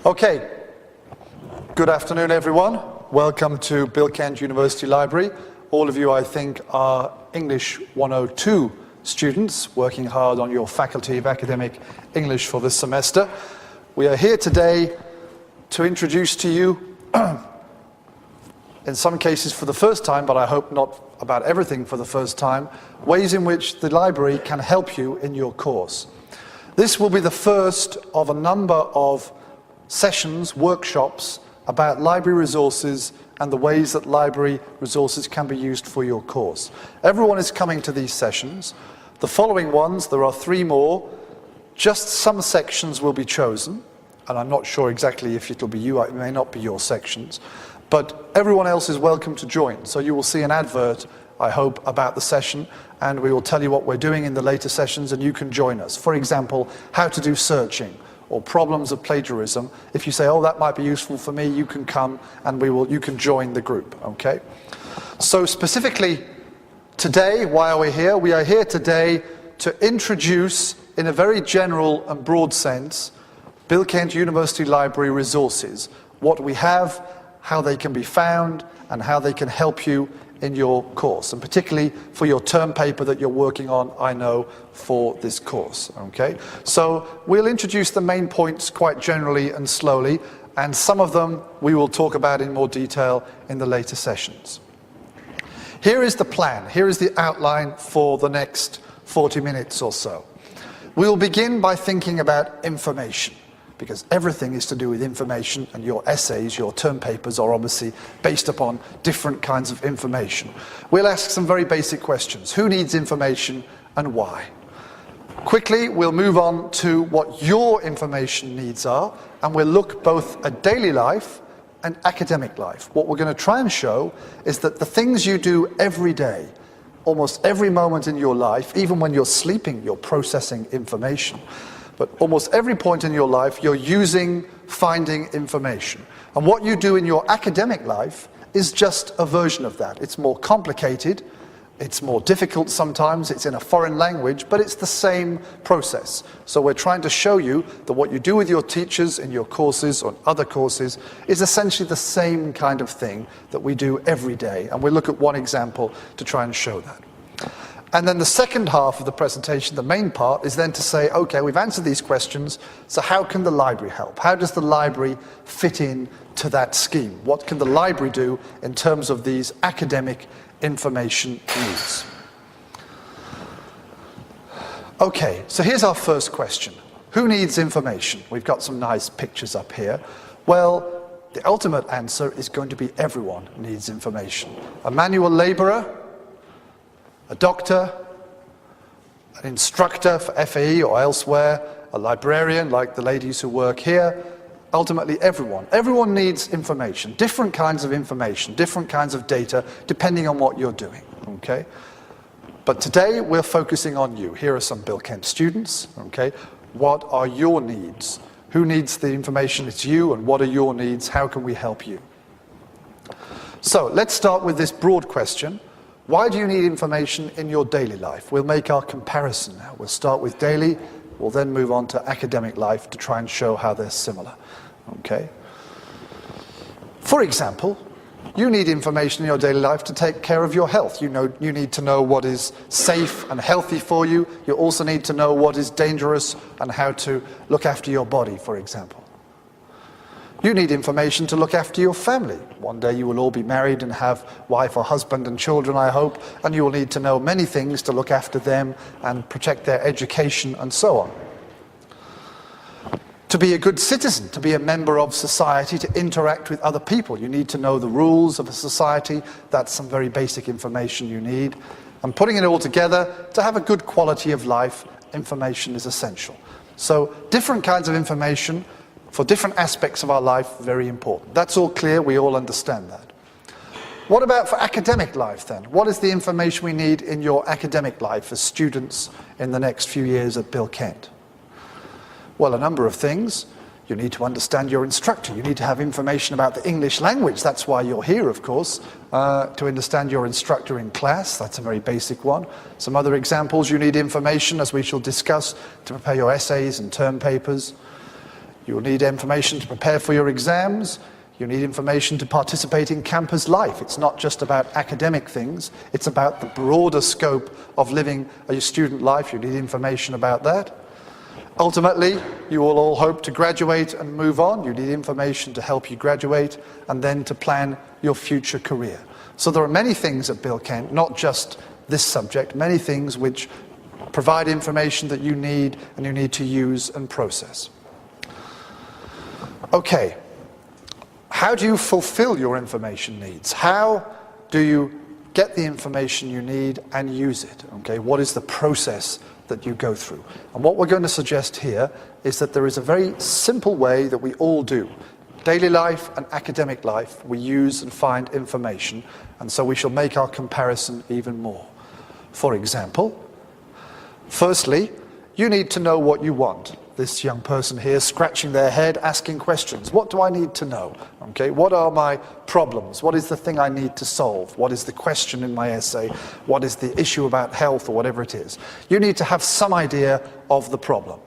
Okay, good afternoon everyone. Welcome to Bilkent University Library. All of you, I think, are English 102 students working hard on your Faculty of Academic English for this semester. We are here today to introduce to you, in some cases for the first time, but I hope not about everything for the first time, ways in which the library can help you in your course. This will be the first of a number of sessions, workshops about library resources and the ways that library resources can be used for your course. Everyone is coming to these sessions. The following ones, there are 3 more. Just some sections will be chosen, and I'm not sure exactly if it'll be you, it may not be your sections, but everyone else is welcome to join. So you will see an advert, I hope, about the session, and we will tell you what we're doing in the later sessions, and you can join us. For example, how to do searching, or problems of plagiarism. If you say, oh, that might be useful for me, you can come and you can join the group, okay? So specifically today, why are here? We are here today to introduce, in a very general and broad sense, Bilkent University Library resources, what we have, how they can be found, and how they can help you in your course, and particularly for your term paper that you're working on, I know, for this course, okay? So we'll introduce the main points quite generally and slowly, and some of them we will talk about in more detail in the later sessions. Here is the plan, here is the outline for the next 40 minutes or so. We'll begin by thinking about information, because everything is to do with information, and your essays, your term papers are obviously based upon different kinds of information. We'll ask some very basic questions. Who needs information and why? Quickly, we'll move on to what your information needs are, and we'll look both at daily life and academic life. What we're going to try and show is that the things you do every day, almost every moment in your life, even when you're sleeping, you're processing information. But almost every point in your life, you're finding information. And what you do in your academic life is just a version of that. It's more complicated, it's more difficult sometimes, it's in a foreign language, but it's the same process. So we're trying to show you that what you do with your teachers in your courses or other courses is essentially the same kind of thing that we do every day. And we'll look at one example to try and show that. And then the second half of the presentation, the main part, is then to say, okay, we've answered these questions, so how can the library help? How does the library fit in to that scheme? What can the library do in terms of these academic information needs? Okay, so here's our first question. Who needs information? We've got some nice pictures up here. Well, the ultimate answer is going to be everyone needs information. A manual laborer, a doctor, an instructor for FAE or elsewhere, a librarian like the ladies who work here, ultimately everyone. Everyone needs information, different kinds of information, different kinds of data, depending on what you're doing, okay? But today we're focusing on you. Here are some Bilkent students, okay? What are your needs? Who needs the information? It's you, and what are your needs? How can we help you? So let's start with this broad question. Why do you need information in your daily life? We'll make our comparison now. We'll start with daily, we'll then move on to academic life to try and show how they're similar. Okay? For example, you need information in your daily life to take care of your health. You need to know what is safe and healthy for you. You also need to know what is dangerous and how to look after your body, for example. You need information to look after your family. One day you will all be married and have wife or husband and children, I hope, and you will need to know many things to look after them and protect their education and so on. To be a good citizen, to be a member of society, to interact with other people, you need to know the rules of a society. That's some very basic information you need. And putting it all together, to have a good quality of life, information is essential. So different kinds of information for different aspects of our life, very important. That's all clear, we all understand that. What about for academic life then? What is the information we need in your academic life as students in the next few years at Bilkent? Well, a number of things. You need to understand your instructor. You need to have information about the English language. That's why you're here, of course, to understand your instructor in class. That's a very basic one. Some other examples, you need information, as we shall discuss, to prepare your essays and term papers. You'll need information to prepare for your exams. You need information to participate in campus life. It's not just about academic things. It's about the broader scope of living a student life. You need information about that. Ultimately, you will all hope to graduate and move on. You need information to help you graduate and then to plan your future career. So there are many things at Bilkent, not just this subject, many things which provide information that you need and you need to use and process. Okay, how do you fulfill your information needs? How do you get the information you need and use it? Okay, what is the process that you go through? And what we're going to suggest here is that there is a very simple way that we all do. Daily life and academic life, we use and find information, and so we shall make our comparison even more. For example, firstly, you need to know what you want. This young person here scratching their head, asking questions. What do I need to know? Okay, what are my problems? What is the thing I need to solve? What is the question in my essay? What is the issue about health or whatever it is? You need to have some idea of the problem.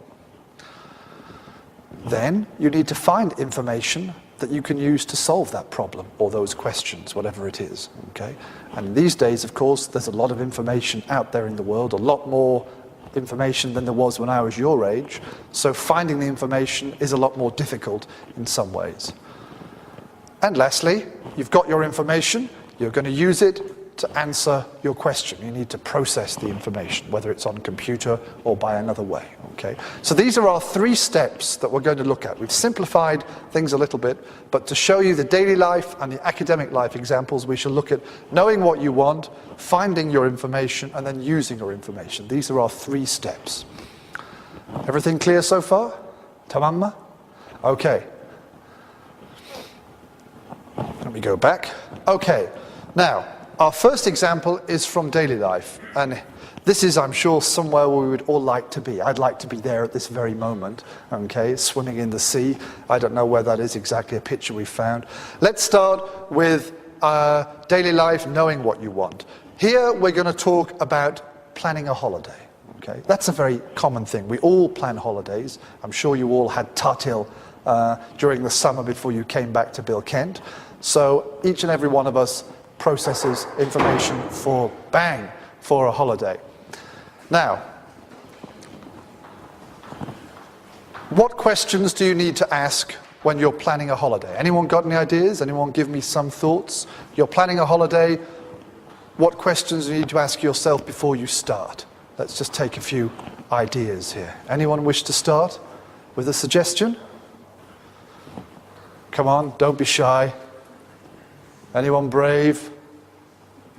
Then you need to find information that you can use to solve that problem or those questions, whatever it is. Okay? And these days, of course, there's a lot of information out there in the world, a lot more information than there was when I was your age, so finding the information is a lot more difficult in some ways. And lastly, you've got your information, you're going to use it to answer your question. You need to process the information, whether it's on computer or by another way. Okay? So these are our 3 steps that we're going to look at. We've simplified things a little bit, but to show you the daily life and the academic life examples, we shall look at knowing what you want, finding your information, and then using your information. These are our 3 steps. Everything clear so far? Tamamma? Okay. Let me go back. Okay. Now, our first example is from daily life, and this is, I'm sure, somewhere where we would all like to be. I'd like to be there at this very moment, okay, swimming in the sea. I don't know where that is exactly, a picture we found. Let's start with daily life, knowing what you want. Here we're going to talk about planning a holiday, okay? That's a very common thing. We all plan holidays. I'm sure you all had Tatil during the summer before you came back to Bilkent. So each and every one of us processes information for a holiday. Now, what questions do you need to ask when you're planning a holiday? Anyone got any ideas? Anyone give me some thoughts? You're planning a holiday, what questions do you need to ask yourself before you start? Let's just take a few ideas here. Anyone wish to start with a suggestion? Come on, don't be shy. Anyone brave?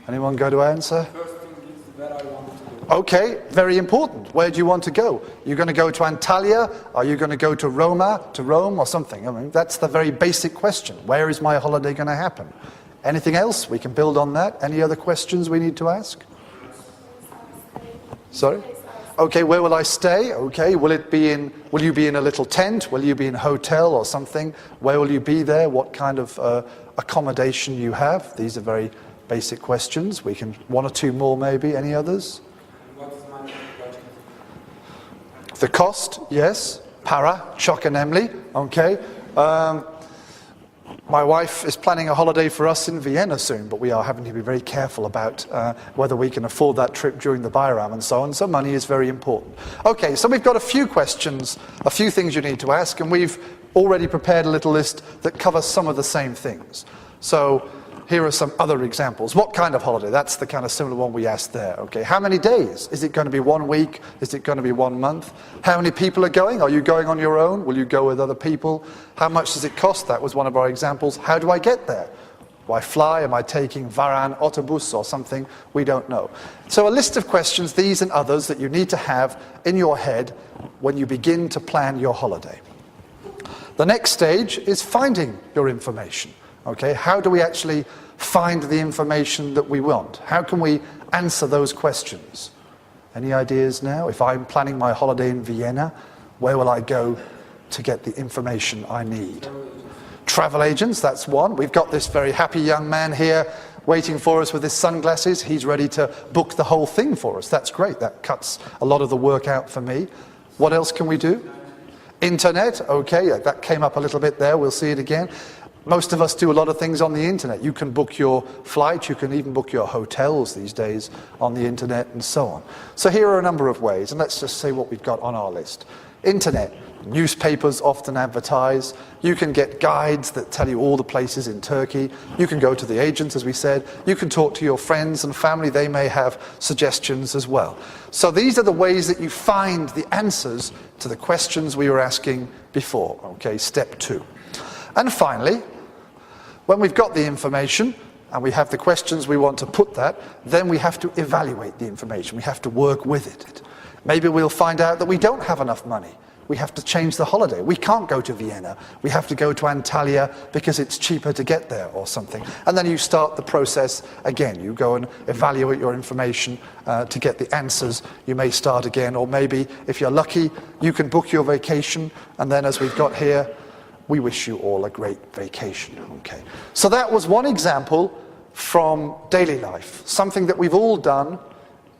Anyone go to answer? First thing is where I want to go. Okay, very important. Where do you want to go? You're going to go to Antalya? Are you going to go to Rome or something? I mean, that's the very basic question. Where is my holiday going to happen? Anything else? We can build on that. Any other questions we need to ask? Sorry? Okay, where will I stay? Okay, will you be in a little tent? Will you be in a hotel or something? Where will you be there? What kind of accommodation you have? These are very basic questions. We can, 1 or 2 more maybe. Any others? What is my budget? The cost, yes. Para, çok önemli. Okay. My wife is planning a holiday for us in Vienna soon, but we are having to be very careful about whether we can afford that trip during the Bayram and so on, so money is very important. Okay, so we've got a few questions, a few things you need to ask, and we've already prepared a little list that covers some of the same things. So here are some other examples. What kind of holiday? That's the kind of similar one we asked there. Okay, how many days? Is it going to be 1 week? Is it going to be 1 month? How many people are going? Are you going on your own? Will you go with other people? How much does it cost? That was one of our examples. How do I get there? Do I fly? Am I taking Varan autobus or something? We don't know. So a list of questions, these and others, that you need to have in your head when you begin to plan your holiday. The next stage is finding your information. Okay, how do we actually find the information that we want? How can we answer those questions? Any ideas now? If I'm planning my holiday in Vienna, where will I go to get the information I need? Travel agents, that's one. We've got this very happy young man here waiting for us with his sunglasses. He's ready to book the whole thing for us. That's great. That cuts a lot of the work out for me. What else can we do? Internet, okay, that came up a little bit there, we'll see it again. Most of us do a lot of things on the internet. You can book your flight, you can even book your hotels these days on the internet and so on. So here are a number of ways, and let's just say what we've got on our list. Internet, newspapers often advertise. You can get guides that tell you all the places in Turkey. You can go to the agents, as we said. You can talk to your friends and family. They may have suggestions as well. So these are the ways that you find the answers to the questions we were asking before. Okay, step 2. And finally, when we've got the information and we have the questions we want to put that, then we have to evaluate the information. We have to work with it. Maybe we'll find out that we don't have enough money. We have to change the holiday. We can't go to Vienna. We have to go to Antalya because it's cheaper to get there or something. And then you start the process again. You go and evaluate your information to get the answers. You may start again, or maybe if you're lucky, you can book your vacation. And then as we've got here, we wish you all a great vacation. Okay. So that was one example from daily life, something that we've all done,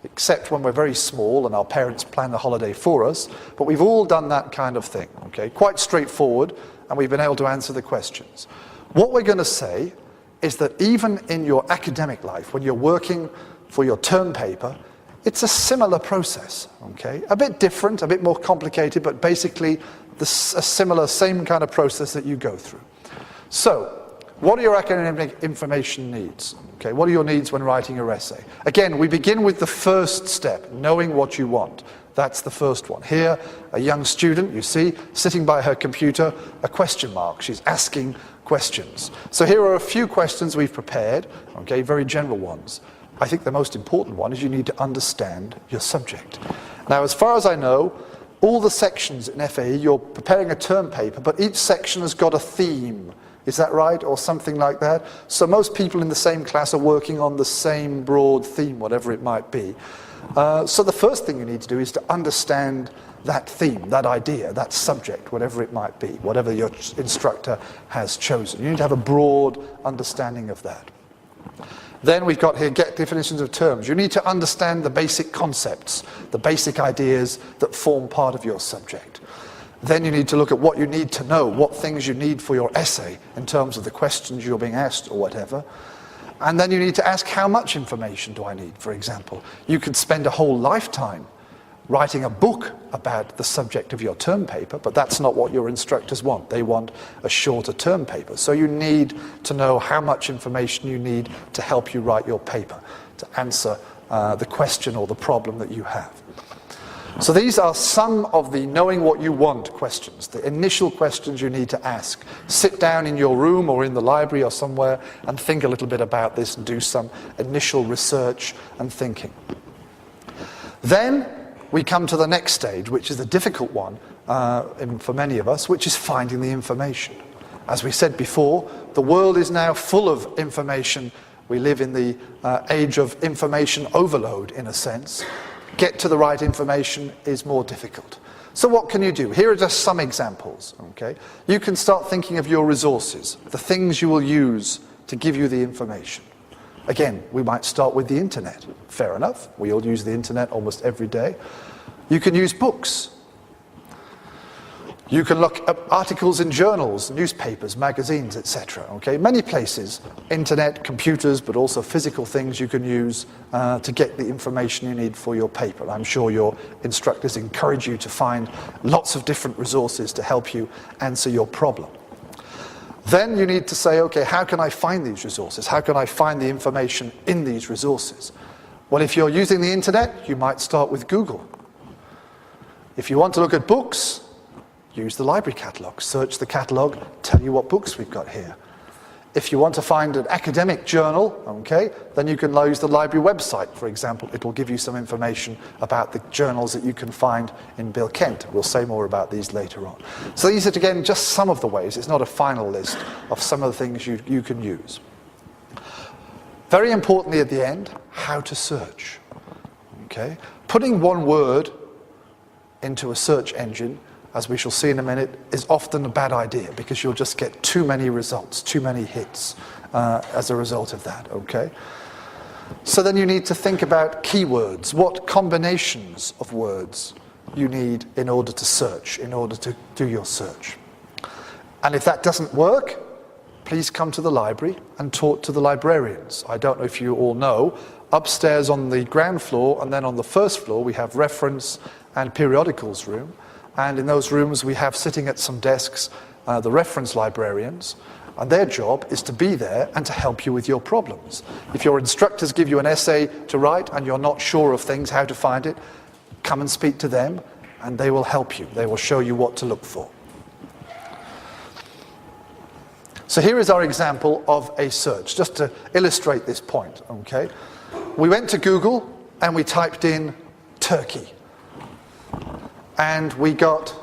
except when we're very small and our parents plan the holiday for us, but we've all done that kind of thing, okay? Quite straightforward, and we've been able to answer the questions. What we're going to say is that even in your academic life, when you're working for your term paper, it's a similar process, okay? A bit different, a bit more complicated, but basically a similar, same kind of process that you go through. So, what are your academic information needs? Okay, what are your needs when writing your essay? Again, we begin with the first step, knowing what you want. That's the first one. Here, a young student, you see, sitting by her computer, a question mark. She's asking questions. So here are a few questions we've prepared, okay, very general ones. I think the most important one is you need to understand your subject. Now, as far as I know, all the sections in FAE, you're preparing a term paper, but each section has got a theme. Is that right? Or something like that? So most people in the same class are working on the same broad theme, whatever it might be. So the first thing you need to do is to understand that theme, that idea, that subject, whatever it might be, whatever your instructor has chosen. You need to have a broad understanding of that. Then we've got here, get definitions of terms. You need to understand the basic concepts, the basic ideas that form part of your subject. Then you need to look at what you need to know, what things you need for your essay in terms of the questions you're being asked or whatever. And then you need to ask, how much information do I need, for example? You could spend a whole lifetime writing a book about the subject of your term paper, but that's not what your instructors want. They want a shorter term paper. So you need to know how much information you need to help you write your paper, to answer the question or the problem that you have. So these are some of the knowing what you want questions, the initial questions you need to ask. Sit down in your room or in the library or somewhere and think a little bit about this and do some initial research and thinking. Then we come to the next stage, which is the difficult one for many of us, which is finding the information. As we said before, the world is now full of information. We live in the age of information overload, in a sense. Get to the right information is more difficult. So what can you do? Here are just some examples. Okay? You can start thinking of your resources, the things you will use to give you the information. Again, we might start with the internet. Fair enough. We all use the internet almost every day. You can use books. You can look up articles in journals, newspapers, magazines, etc. Okay? Many places, internet, computers, but also physical things you can use to get the information you need for your paper. I'm sure your instructors encourage you to find lots of different resources to help you answer your problem. Then you need to say, okay, how can I find these resources? How can I find the information in these resources? Well, if you're using the internet, you might start with Google. If you want to look at books, use the library catalogue. Search the catalogue, tell you what books we've got here. If you want to find an academic journal, okay, then you can use the library website, for example. It will give you some information about the journals that you can find in Bilkent. We'll say more about these later on. So these are, again, just some of the ways. It's not a final list of some of the things you can use. Very importantly at the end, how to search. Okay? Putting one word into a search engine, as we shall see in a minute, is often a bad idea because you'll just get too many results, too many hits as a result of that, okay? So then you need to think about keywords, what combinations of words you need in order to search, in order to do your search. And if that doesn't work, please come to the library and talk to the librarians. I don't know if you all know, upstairs on the ground floor and then on the first floor we have reference and periodicals room. And in those rooms we have sitting at some desks the reference librarians, and their job is to be there and to help you with your problems. If your instructors give you an essay to write and you're not sure of things, how to find it, come and speak to them and they will help you. They will show you what to look for. So here is our example of a search, just to illustrate this point, okay? We went to Google and we typed in Turkey. And we got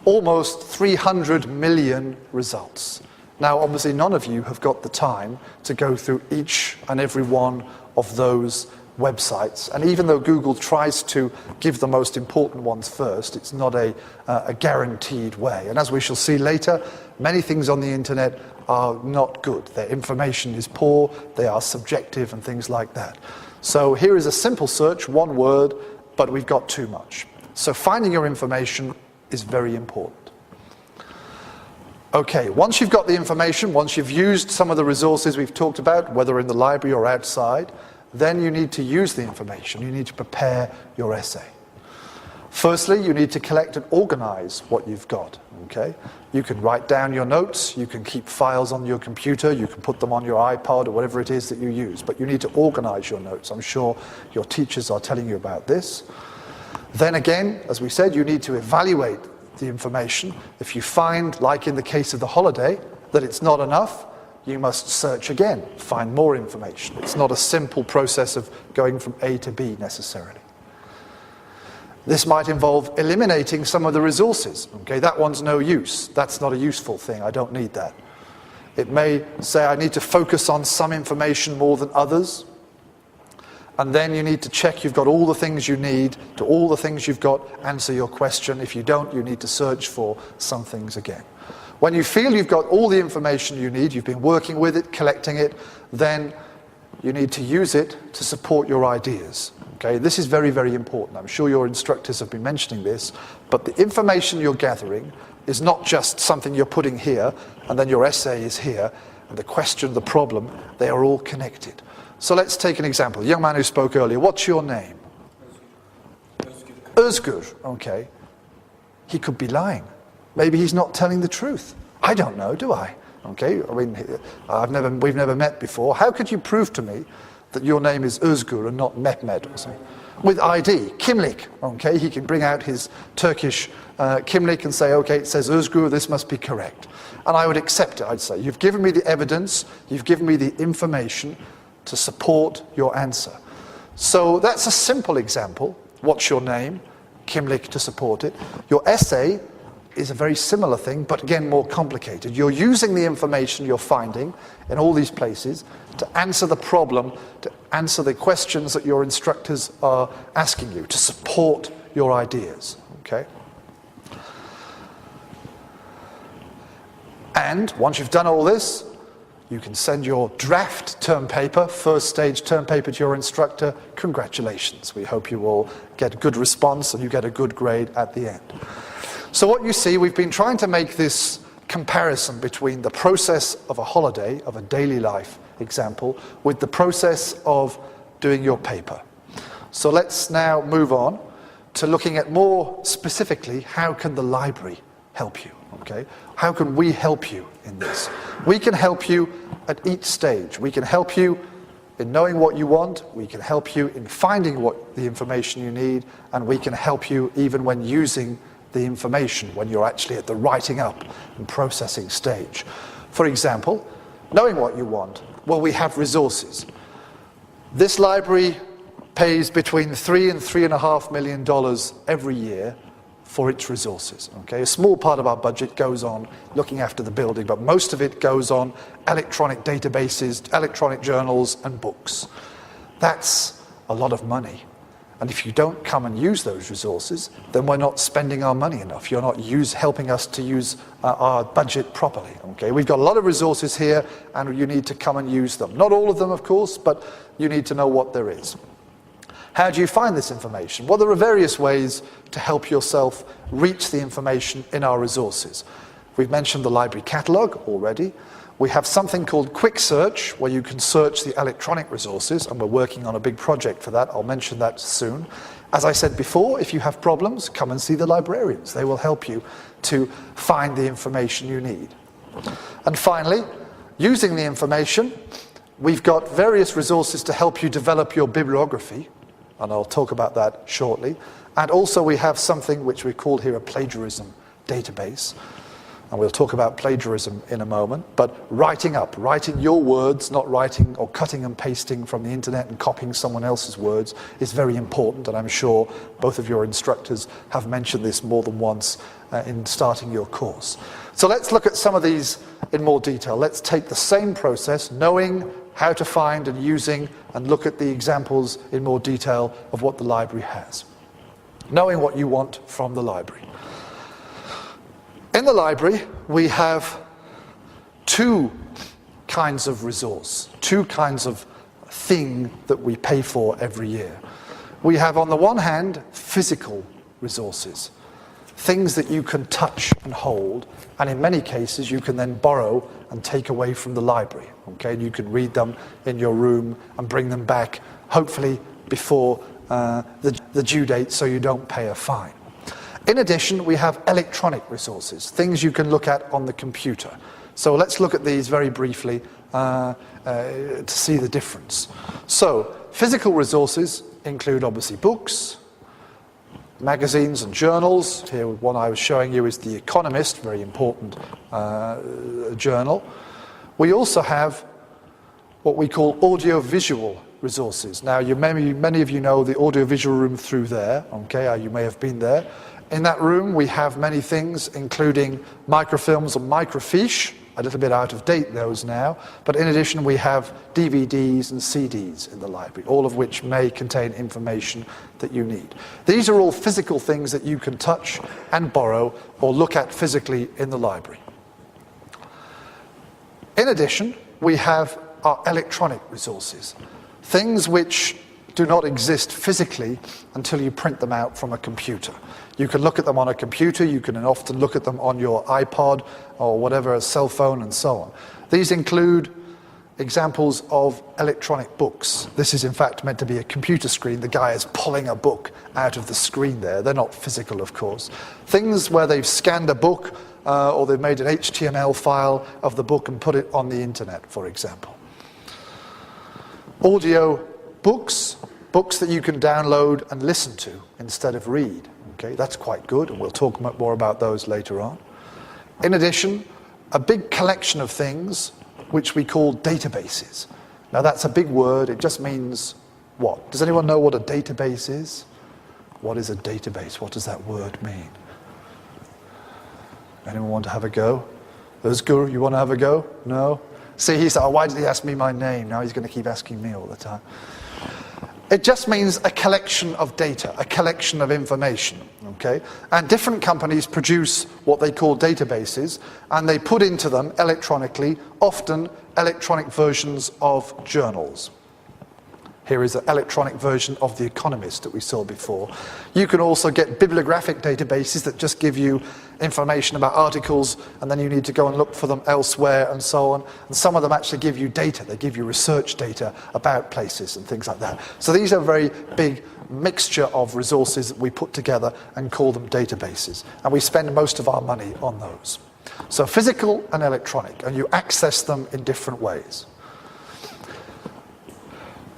almost 300 million results. Now, obviously, none of you have got the time to go through each and every one of those websites. And even though Google tries to give the most important ones first, it's not a guaranteed way. And as we shall see later, many things on the internet are not good. Their information is poor, they are subjective and things like that. So here is a simple search, one word, but we've got too much. So finding your information is very important. Okay, once you've got the information, once you've used some of the resources we've talked about, whether in the library or outside, then you need to use the information. You need to prepare your essay. Firstly, you need to collect and organize what you've got, okay? You can write down your notes, you can keep files on your computer, you can put them on your iPod or whatever it is that you use, but you need to organize your notes. I'm sure your teachers are telling you about this. Then again, as we said, you need to evaluate the information. If you find, like in the case of the holiday, that it's not enough, you must search again, find more information. It's not a simple process of going from A to B necessarily. This might involve eliminating some of the resources. Okay, that one's no use. That's not a useful thing. I don't need that. It may say I need to focus on some information more than others. And then you need to check you've got all the things you need, to all the things you've got, answer your question. If you don't, you need to search for some things again. When you feel you've got all the information you need, you've been working with it, collecting it, then you need to use it to support your ideas. Okay, this is very, very important. I'm sure your instructors have been mentioning this, but the information you're gathering is not just something you're putting here, and then your essay is here, and the question, the problem, they are all connected. So let's take an example. The young man who spoke earlier, what's your name? Özgür. Okay. He could be lying. Maybe he's not telling the truth. I don't know, do I? Okay, I mean, we've never met before. How could you prove to me that your name is Özgür and not Mehmet or something? With ID, kimlik, okay? He can bring out his Turkish kimlik and say, okay, it says Özgür, this must be correct. And I would accept it, I'd say. You've given me the evidence, you've given me the information to support your answer. So that's a simple example. What's your name? Kimlik to support it. Your essay is a very similar thing, but again more complicated. You're using the information you're finding in all these places to answer the problem, to answer the questions that your instructors are asking you, to support your ideas, okay? And once you've done all this, you can send your draft term paper, first stage term paper to your instructor. Congratulations. We hope you all get a good response and you get a good grade at the end. So what you see, we've been trying to make this comparison between the process of a holiday, of a daily life example, with the process of doing your paper. So let's now move on to looking at more specifically, how can the library help you, okay? How can we help you in this? We can help you at each stage. We can help you in knowing what you want, we can help you in finding what the information you need, and we can help you even when using the information, when you're actually at the writing up and processing stage. For example, knowing what you want, well, we have resources. This library pays between $3 and $3.5 million every year for its resources. Okay? A small part of our budget goes on looking after the building, but most of it goes on electronic databases, electronic journals, and books. That's a lot of money. And if you don't come and use those resources, then we're not spending our money enough. You're not helping us to use our budget properly. Okay? We've got a lot of resources here, and you need to come and use them. Not all of them, of course, but you need to know what there is. How do you find this information? Well, there are various ways to help yourself reach the information in our resources. We've mentioned the library catalogue already. We have something called Quick Search, where you can search the electronic resources, and we're working on a big project for that. I'll mention that soon. As I said before, if you have problems, come and see the librarians. They will help you to find the information you need. And finally, using the information, we've got various resources to help you develop your bibliography, and I'll talk about that shortly. And also we have something which we call here a plagiarism database. And we'll talk about plagiarism in a moment, but writing your words, not writing or cutting and pasting from the internet and copying someone else's words is very important, and I'm sure both of your instructors have mentioned this more than once in starting your course. So let's look at some of these in more detail. Let's take the same process, knowing how to find and using, and look at the examples in more detail of what the library has. Knowing what you want from the library. In the library, we have two kinds of resource, two kinds of thing that we pay for every year. We have, on the one hand, physical resources, things that you can touch and hold, and in many cases you can then borrow and take away from the library. Okay, and you can read them in your room and bring them back, hopefully before the due date, so you don't pay a fine. In addition, we have electronic resources, things you can look at on the computer. So let's look at these very briefly to see the difference. So, physical resources include obviously books, magazines and journals. Here, one I was showing you is The Economist, very important journal. We also have what we call audio-visual resources. Now, many of you know the audio-visual room through there, okay, you may have been there. In that room, we have many things, including microfilms and microfiche, a little bit out of date those now, but in addition we have DVDs and CDs in the library, all of which may contain information that you need. These are all physical things that you can touch and borrow or look at physically in the library. In addition, we have our electronic resources, things which do not exist physically until you print them out from a computer. You can look at them on a computer, you can often look at them on your iPod or whatever, a cell phone and so on. These include examples of electronic books. This is in fact meant to be a computer screen. The guy is pulling a book out of the screen there. They're not physical, of course. Things where they've scanned a book or they've made an HTML file of the book and put it on the internet, for example. Audio books, books that you can download and listen to instead of read. Okay, that's quite good, and we'll talk more about those later on. In addition, a big collection of things which we call databases. Now that's a big word, it just means what? Does anyone know what a database is? What is a database? What does that word mean? Anyone want to have a go? Özgür, you want to have a go? No? See, he said, oh, why did he ask me my name? Now he's going to keep asking me all the time. It just means a collection of data, a collection of information, okay? And different companies produce what they call databases, and they put into them electronically, often electronic versions of journals. Here is an electronic version of The Economist that we saw before. You can also get bibliographic databases that just give you information about articles, and then you need to go and look for them elsewhere and so on. And some of them actually give you data. They give you research data about places and things like that. So these are a very big mixture of resources that we put together and call them databases. And we spend most of our money on those. So physical and electronic, and you access them in different ways.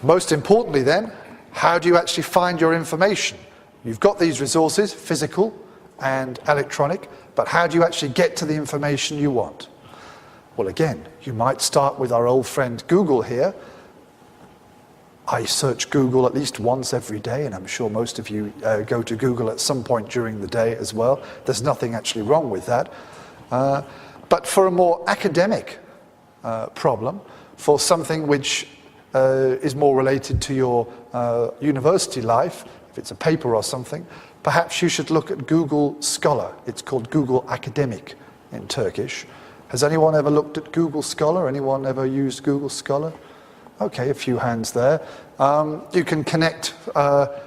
Most importantly then, how do you actually find your information? You've got these resources, physical and electronic, but how do you actually get to the information you want? Well, again, you might start with our old friend Google here. I search Google at least once every day, and I'm sure most of you go to Google at some point during the day as well. There's nothing actually wrong with that. But for a more academic problem, for something which is more related to your university life, if it's a paper or something, perhaps you should look at Google Scholar. It's called Google Academic in Turkish. Has anyone ever looked at Google Scholar? Anyone ever used Google Scholar? Okay, a few hands there. You can connect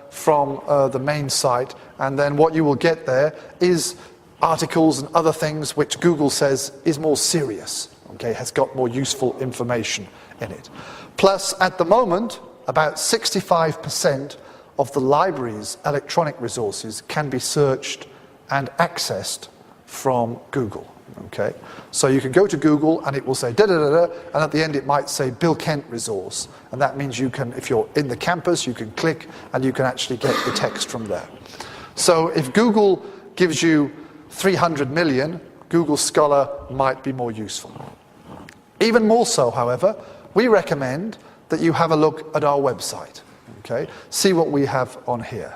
from the main site, and then what you will get there is articles and other things which Google says is more serious, okay, has got more useful information in it. Plus, at the moment, about 65% of the library's electronic resources can be searched and accessed from Google. Okay, so you can go to Google and it will say da da da da, and at the end it might say Bilkent resource, and that means you can, if you're in the campus, you can click and you can actually get the text from there. So if Google gives you 300 million, Google Scholar might be more useful. Even more so, however, we recommend that you have a look at our website. Okay, see what we have on here.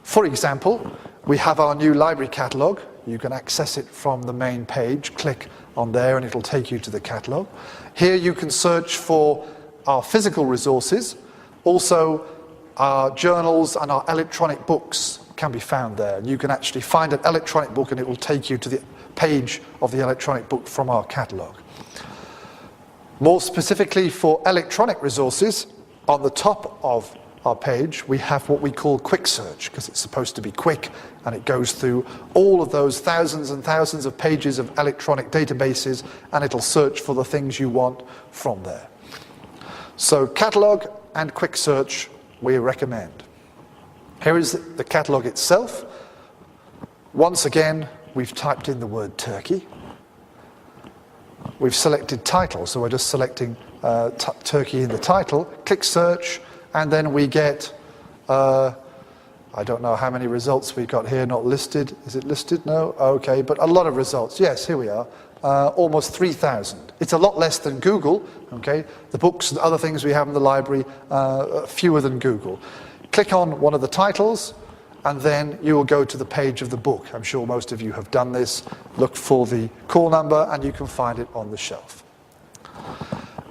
For example, we have our new library catalogue. You can access it from the main page. Click on there and it'll take you to the catalogue. Here you can search for our physical resources. Also, our journals and our electronic books can be found there. You can actually find an electronic book and it will take you to the page of the electronic book from our catalogue. More specifically for electronic resources, on the top of our page, we have what we call quick search, because it's supposed to be quick and it goes through all of those thousands and thousands of pages of electronic databases and it'll search for the things you want from there. So catalogue and quick search we recommend. Here is the catalogue itself. Once again, we've typed in the word Turkey. We've selected title, so we're just selecting Turkey in the title. Click search. And then we get, I don't know how many results we got here, not listed. Is it listed? No? Okay, but a lot of results. Yes, here we are. Almost 3,000. It's a lot less than Google, okay? The books and other things we have in the library, fewer than Google. Click on one of the titles, and then you will go to the page of the book. I'm sure most of you have done this. Look for the call number, and you can find it on the shelf.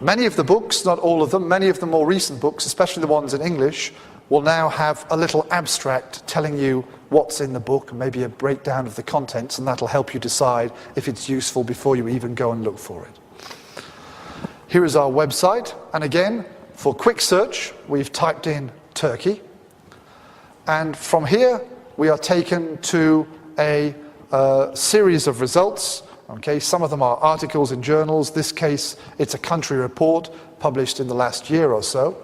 Many of the books, not all of them, many of the more recent books, especially the ones in English, will now have a little abstract telling you what's in the book, and maybe a breakdown of the contents, and that'll help you decide if it's useful before you even go and look for it. Here is our website, and again, for quick search, we've typed in Turkey, and from here we are taken to a series of results. Okay, some of them are articles in journals. This case, it's a country report published in the last year or so.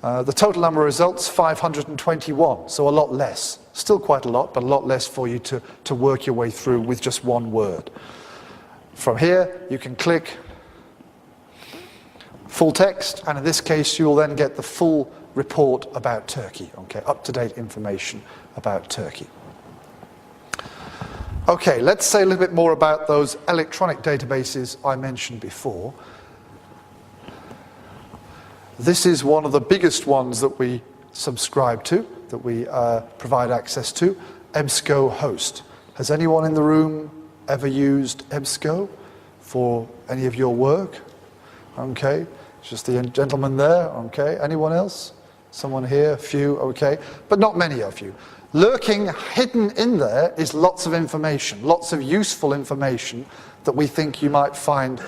The total number of results, 521, so a lot less. Still quite a lot, but a lot less for you to work your way through with just one word. From here, you can click full text, and in this case, you will then get the full report about Turkey, okay, up-to-date information about Turkey. Okay, let's say a little bit more about those electronic databases I mentioned before. This is one of the biggest ones that we subscribe to, that we provide access to, EBSCO Host. Has anyone in the room ever used EBSCO for any of your work? Okay, just the gentleman there, okay. Anyone else? Someone here, a few, okay, but not many of you. Lurking, hidden in there, is lots of information, lots of useful information that we think you might find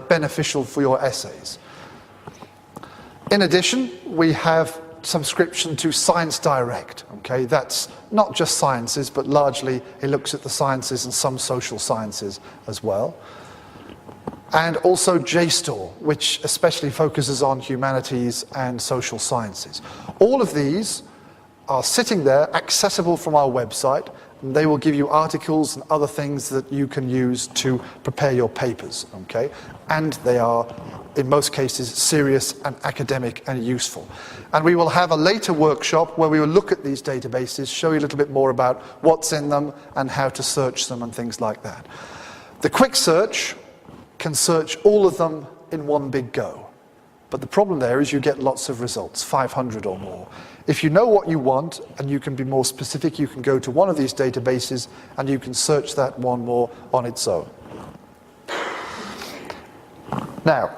beneficial for your essays. In addition, we have subscription to Science Direct. Okay, that's not just sciences, but largely it looks at the sciences and some social sciences as well. And also JSTOR, which especially focuses on humanities and social sciences. All of these are sitting there, accessible from our website, and they will give you articles and other things that you can use to prepare your papers, okay? And they are, in most cases, serious and academic and useful. And we will have a later workshop where we will look at these databases, show you a little bit more about what's in them and how to search them and things like that. The quick search can search all of them in one big go. But the problem there is you get lots of results, 500 or more. If you know what you want and you can be more specific, you can go to one of these databases and you can search that one more on its own. Now,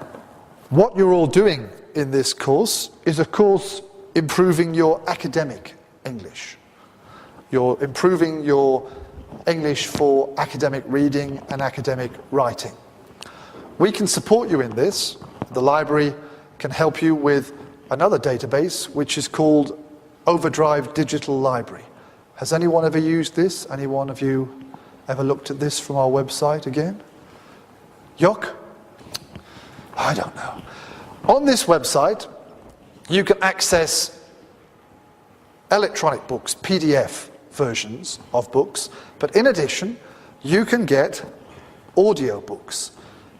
what you're all doing in this course is, of course, improving your academic English. You're improving your English for academic reading and academic writing. We can support you in this. The library can help you with another database which is called Overdrive Digital Library. Has anyone ever used this? Any one of you ever looked at this from our website again? Yok? I don't know. On this website, you can access electronic books, PDF versions of books, but in addition, you can get audio books,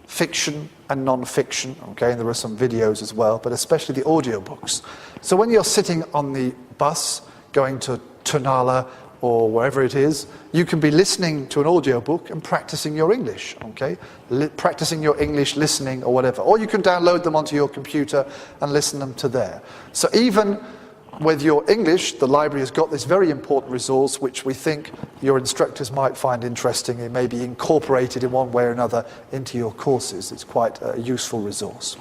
fiction and non-fiction, okay, and there are some videos as well, but especially the audio books. So when you're sitting on the bus going to Tunala or wherever it is, you can be listening to an audio book and practicing your English, okay? Practicing your English listening or whatever. Or you can download them onto your computer and listen them to there. So even with your English, the library has got this very important resource which we think your instructors might find interesting. It may be incorporated in one way or another into your courses. It's quite a useful resource.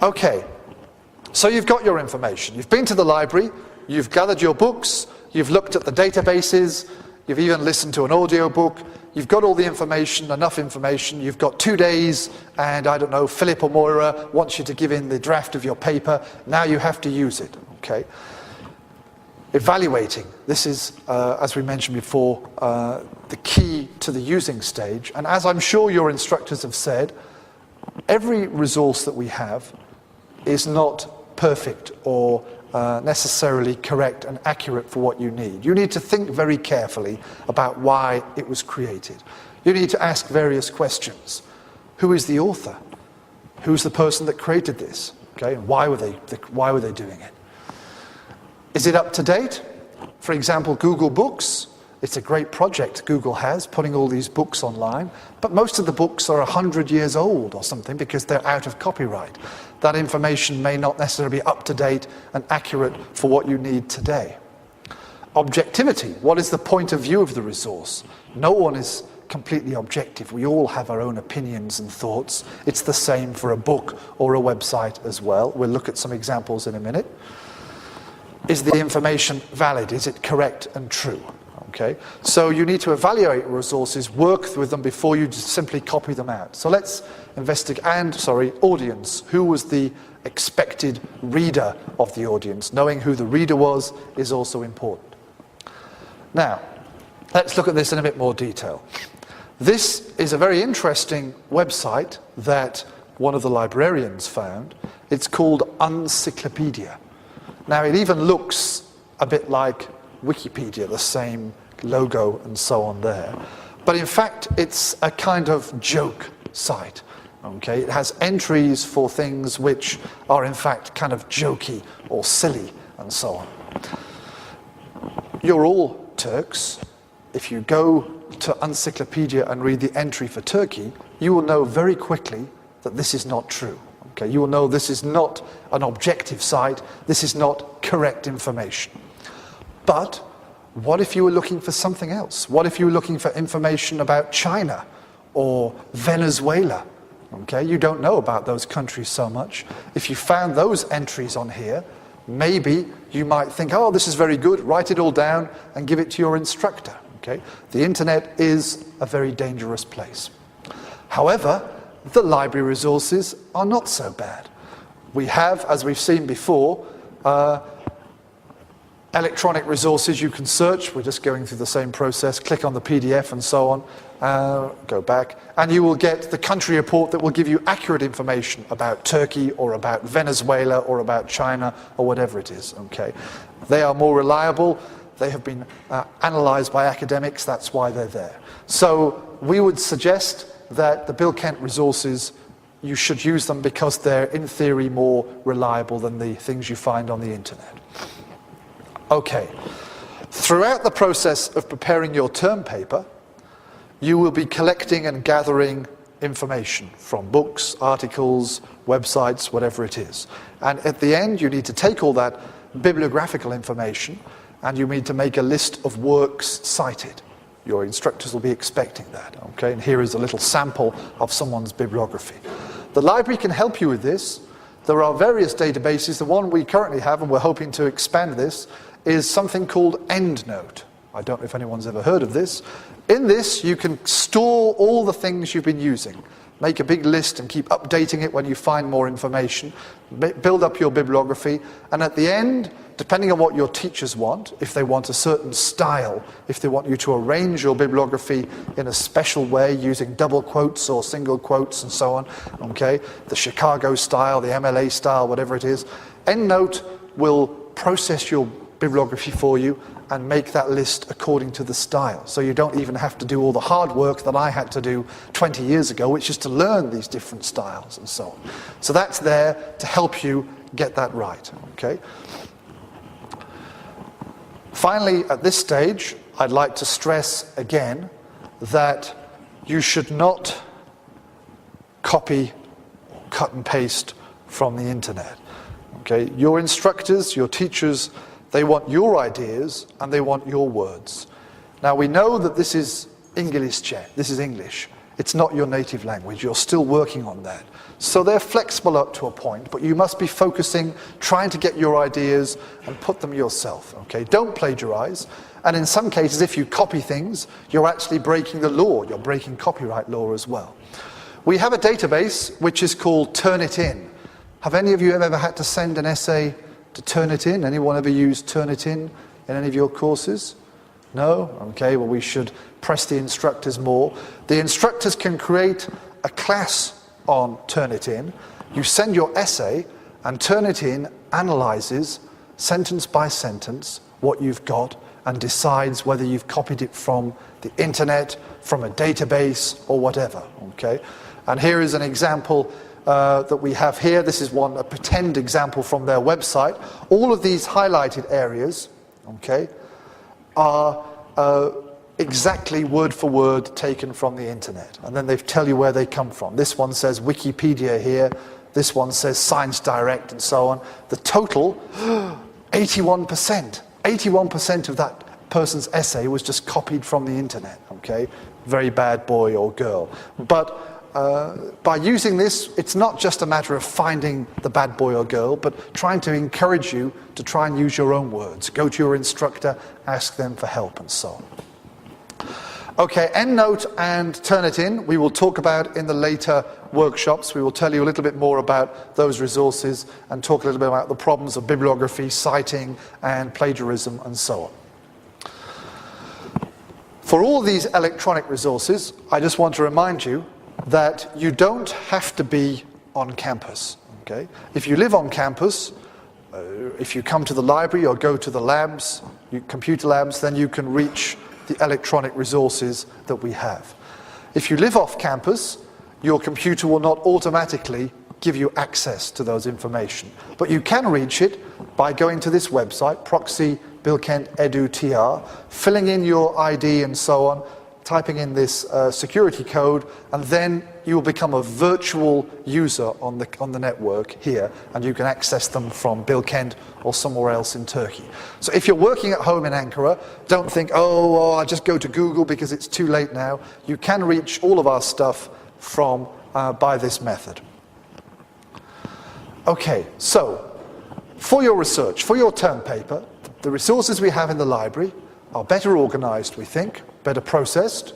Okay, so you've got your information. You've been to the library, you've gathered your books, you've looked at the databases, you've even listened to an audio book, you've got all the information, enough information, you've got 2 days, and I don't know, Philip or Moira wants you to give in the draft of your paper, now you have to use it, okay? Evaluating, this is, as we mentioned before, the key to the using stage, and as I'm sure your instructors have said, every resource that we have is not perfect or necessarily correct and accurate for what you need. You need to think very carefully about why it was created. You need to ask various questions. Who is the author? Who's the person that created this? Okay, and why were they doing it? Is it up to date? For example, Google Books. It's a great project Google has, putting all these books online, but most of the books are 100 years old or something because they're out of copyright. That information may not necessarily be up to date and accurate for what you need today. Objectivity, what is the point of view of the resource? No one is completely objective. We all have our own opinions and thoughts. It's the same for a book or a website as well. We'll look at some examples in a minute. Is the information valid? Is it correct and true? Okay, so you need to evaluate resources, work with them before you just simply copy them out. So let's investigate, audience. Who was the expected reader of the audience? Knowing who the reader was is also important. Now, let's look at this in a bit more detail. This is a very interesting website that one of the librarians found. It's called Uncyclopedia. Now, it even looks a bit like Wikipedia, the same logo and so on there. But in fact, it's a kind of joke site. Okay? It has entries for things which are in fact kind of jokey or silly and so on. You're all Turks. If you go to Uncyclopedia and read the entry for Turkey, you will know very quickly that this is not true. Okay? You will know this is not an objective site. This is not correct information. But what if you were looking for something else? What if you were looking for information about China or Venezuela? Okay, you don't know about those countries so much. If you found those entries on here, maybe you might think, oh, this is very good, write it all down and give it to your instructor. Okay? The internet is a very dangerous place. However, the library resources are not so bad. We have, as we've seen before, electronic resources you can search. We're just going through the same process. Click on the PDF and so on. Go back. And you will get the country report that will give you accurate information about Turkey or about Venezuela or about China or whatever it is. Okay, they are more reliable. They have been analyzed by academics. That's why they're there. So we would suggest that the Bilkent resources, you should use them because they're, in theory, more reliable than the things you find on the internet. Okay, throughout the process of preparing your term paper, you will be collecting and gathering information from books, articles, websites, whatever it is. And at the end, you need to take all that bibliographical information and you need to make a list of works cited. Your instructors will be expecting that, okay? And here is a little sample of someone's bibliography. The library can help you with this. There are various databases. The one we currently have, and we're hoping to expand this, is something called EndNote. I don't know if anyone's ever heard of this. In this, you can store all the things you've been using. make a big list and keep updating it when you find more information, build up your bibliography, and at the end, depending on what your teachers want, if they want a certain style, if they want you to arrange your bibliography in a special way using double quotes or single quotes and so on, okay, the Chicago style, the MLA style, whatever it is, EndNote will process your bibliography for you and make that list according to the style. So you don't even have to do all the hard work that I had to do 20 years ago, which is to learn these different styles and so on. So that's there to help you get that right, okay? Finally, at this stage, I'd like to stress again that you should not copy, cut and paste from the internet. Okay? Your instructors, your teachers, they want your ideas and they want your words. Now we know that this is English. This is English. It's not your native language. You're still working on that. So they're flexible up to a point, but you must be focusing, trying to get your ideas and put them yourself. Okay? Don't plagiarize. And in some cases, if you copy things, you're actually breaking the law. You're breaking copyright law as well. We have a database which is called Turnitin. Have any of you ever had to send an essay to Turnitin? Anyone ever used Turnitin in any of your courses? No? Okay, well we should press the instructors more. The instructors can create a class on Turnitin. You send your essay and Turnitin analyzes sentence by sentence what you've got and decides whether you've copied it from the internet, from a database or whatever. Okay? And here is an example that we have here. This is a pretend example from their website. All of these highlighted areas, okay, are exactly word for word taken from the internet. And then they tell you where they come from. This one says Wikipedia here. This one says Science Direct and so on. The total, 81%. 81% of that person's essay was just copied from the internet, okay? Very bad boy or girl. But by using this, it's not just a matter of finding the bad boy or girl, but trying to encourage you to try and use your own words. Go to your instructor, ask them for help, and so on. Okay, EndNote and Turnitin we will talk about in the later workshops. We will tell you a little bit more about those resources and talk a little bit about the problems of bibliography, citing, and plagiarism, and so on. For all these electronic resources, I just want to remind you that you don't have to be on campus. Okay? If you live on campus, if you come to the library or go to the labs, computer labs, then you can reach the electronic resources that we have. If you live off campus, your computer will not automatically give you access to those information. But you can reach it by going to this website, Proxy Bilkent Edu TR, filling in your ID and so on, typing in this security code, and then you will become a virtual user on the network here, and you can access them from Bilkent or somewhere else in Turkey. So if you're working at home in Ankara, don't think, oh, I'll just go to Google because it's too late now. You can reach all of our stuff from by this method. Okay, so for your research, for your term paper, the resources we have in the library are better organized, we think, better processed.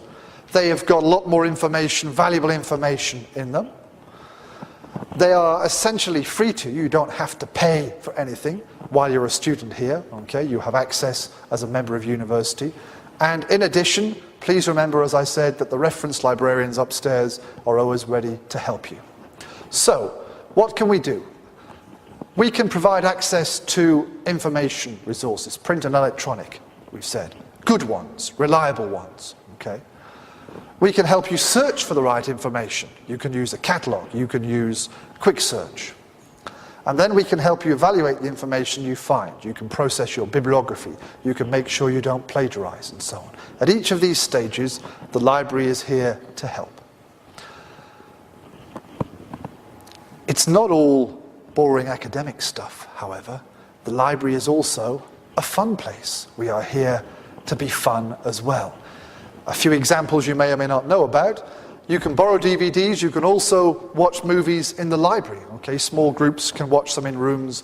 They have got a lot more information, valuable information in them. They are essentially free to you. You don't have to pay for anything while you're a student here. Okay, you have access as a member of university. And in addition, please remember, as I said, that the reference librarians upstairs are always ready to help you. So, what can we do? We can provide access to information resources, print and electronic, we've said. Good ones, reliable ones, okay? We can help you search for the right information. You can use a catalogue, you can use quick search. And then we can help you evaluate the information you find. You can process your bibliography, you can make sure you don't plagiarize and so on. At each of these stages, the library is here to help. It's not all boring academic stuff, however. The library is also a fun place. We are here to be fun as well. A few examples you may or may not know about. You can borrow DVDs, you can also watch movies in the library. Okay, small groups can watch them in rooms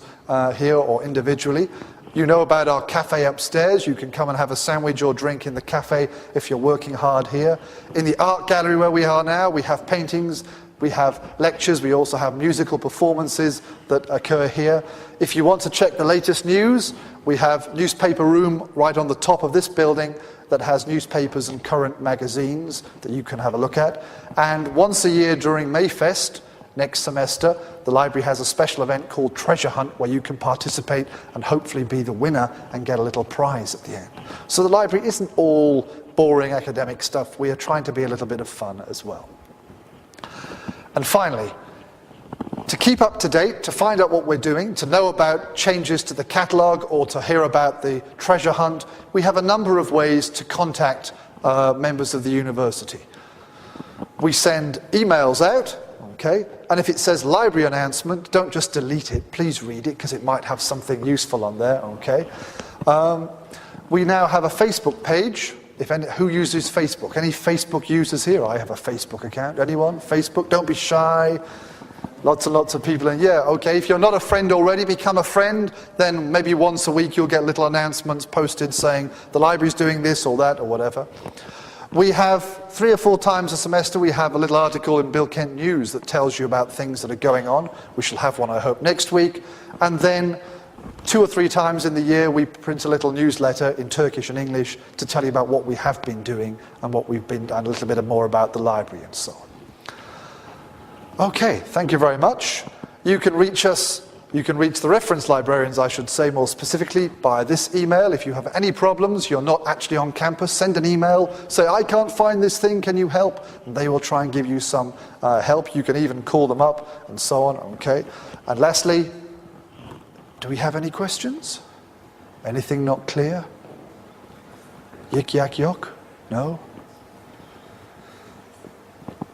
here or individually. You know about our cafe upstairs. You can come and have a sandwich or drink in the cafe if you're working hard here. In the art gallery where we are now, we have paintings We have lectures, we also have musical performances that occur here. If you want to check the latest news, we have newspaper room right on the top of this building that has newspapers and current magazines that you can have a look at. And once a year during Mayfest, next semester, the library has a special event called Treasure Hunt where you can participate and hopefully be the winner and get a little prize at the end. So the library isn't all boring academic stuff. We are trying to be a little bit of fun as well. And finally, to keep up to date, to find out what we're doing, to know about changes to the catalogue or to hear about the treasure hunt, we have a number of ways to contact members of the university. We send emails out, okay, and if it says library announcement, don't just delete it, please read it because it might have something useful on there, okay. We now have a Facebook page. Who uses Facebook? Any Facebook users here? I have a Facebook account. Anyone? Facebook? Don't be shy. Lots and lots of people in. Yeah, okay. If you're not a friend already, become a friend. Then maybe once a week you'll get little announcements posted saying the library's doing this or that or whatever. We have 3 or 4 times a semester, we have a little article in Bilkent News that tells you about things that are going on. We shall have one, I hope, next week. And then 2 or 3 times in the year, we print a little newsletter in Turkish and English to tell you about what we have been doing and what we've been, and a little bit more about the library and so on. Okay, thank you very much. You can reach us, you can reach the reference librarians, I should say more specifically, by this email. If you have any problems, you're not actually on campus, send an email, say, I can't find this thing, can you help? And they will try and give you some help. You can even call them up and so on, okay? And lastly, do we have any questions? Anything not clear? Yik yak yok? No?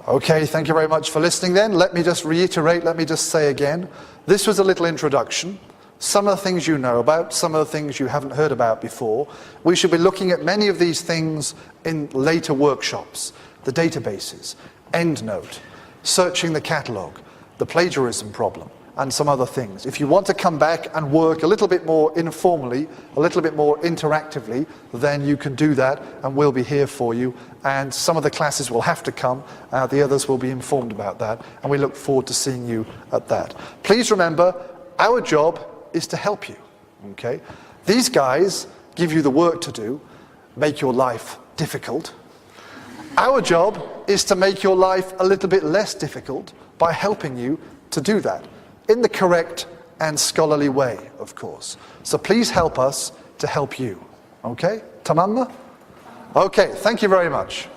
Okay, thank you very much for listening then. Let me just reiterate, let me just say again, this was a little introduction. Some of the things you know about, some of the things you haven't heard about before. We should be looking at many of these things in later workshops. The databases, EndNote, searching the catalogue, the plagiarism problem, and some other things. If you want to come back and work a little bit more informally, a little bit more interactively, then you can do that and we'll be here for you. And some of the classes will have to come, the others will be informed about that, and we look forward to seeing you at that. Please remember, our job is to help you, okay? These guys give you the work to do, make your life difficult. Our job is to make your life a little bit less difficult by helping you to do that. In the correct and scholarly way, of course. So please help us to help you. Okay? Tamam mı? Okay, thank you very much.